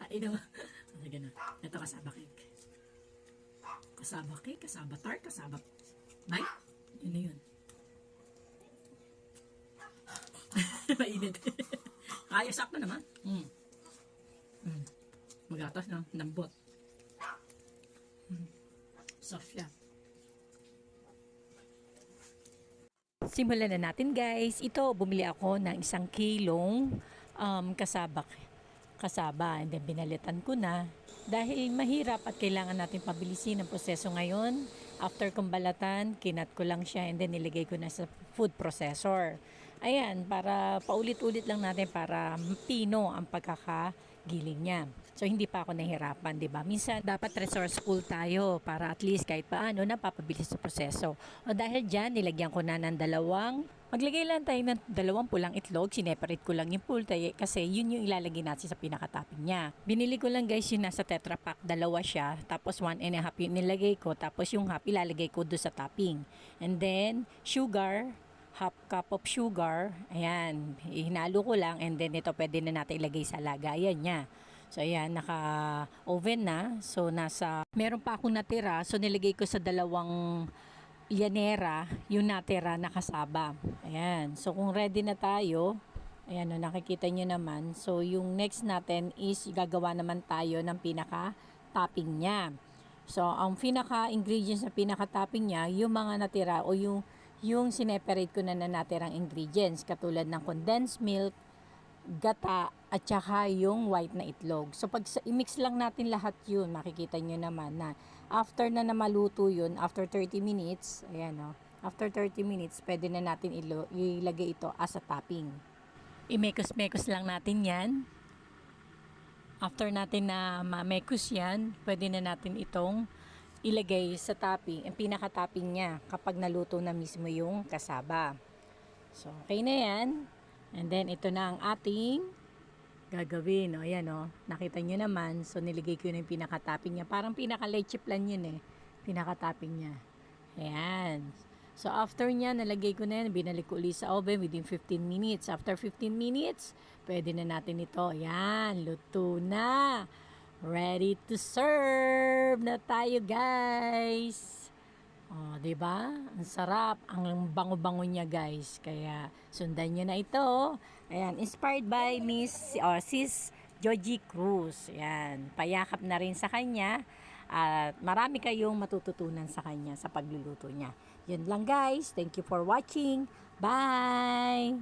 Ay, no. Sige na. Ito kasaba cake. Kasaba cake, kasaba tart, kasaba... Bye? Yun na yun. Mainit. Kaya, sakto naman. Magatas na, lambot. Soft yan. Simulan na natin guys. Ito, bumili ako ng 1 kilong kasaba. And then binalitan ko na. Dahil mahirap at kailangan natin pabilisin ang proseso ngayon. After kong balatan, kinat ko lang siya and then nilagay ko na sa food processor. Ayan, para paulit-ulit lang natin para pino ang pagkakagiling niya. So, hindi pa ako nahihirapan, di ba? Minsan, dapat resourceful tayo para at least kahit paano napapabilis sa proseso. O dahil dyan, nilagyan ko na ng maglagay lang tayo ng 2 pulang itlog. Sineparate ko lang yung pultay kasi yun yung ilalagay natin sa pinakatopping niya. Binili ko lang guys yung nasa Tetra Pak, 2 siya. Tapos 1 and a half yung nilagay ko. Tapos yung half ilalagay ko doon sa topping. And then, sugar, 1/2 cup of sugar. Ayan, hinalo ko lang and then ito pwede na natin ilagay sa lagayan niya. So ayan, naka-oven na. So meron pa akong natira. So nilagay ko sa 2 llanera yung natira na kasaba. Ayan, so kung ready na tayo, ayan o, nakikita nyo naman. So yung next natin is gagawa naman tayo ng pinaka-topping niya. So ang pinaka-ingredients na pinaka-topping niya, yung mga natira o yung sineparate ko na natirang ingredients katulad ng condensed milk, gata, at saka yung white na itlog. So pag i-mix lang natin lahat yun, makikita nyo naman na after na maluto yun, after 30 minutes, ayan o, after 30 minutes, pwede na natin ilagay ito as a topping. I-mekos-mekos lang natin yan. After natin na ma-mekos yan, pwede na natin itong ilagay sa topping, ang pinaka-topping niya kapag naluto na mismo yung kasaba. So, okay na yan. And then, ito na ang ating gagawin. O, ayan o. Nakita nyo naman. So, niligay ko na yung pinaka-topping niya. Parang pinaka-leche plan yun eh. Pinaka-topping niya. Ayan. So, after niya, nalagay ko na yan. Binalik ko ulit sa oven within 15 minutes. After 15 minutes, pwede na natin ito. Ayan. Luto na. Ready to serve na tayo, guys. Oh, 'di ba? Ang sarap, ang bango-bango niya, guys. Kaya sundan niyo na ito. Ayan, inspired by Sis Joji Cruz. Ayan, payakap na rin sa kanya at marami kayong matututunan sa kanya sa pagluluto niya. Yun lang, guys. Thank you for watching. Bye.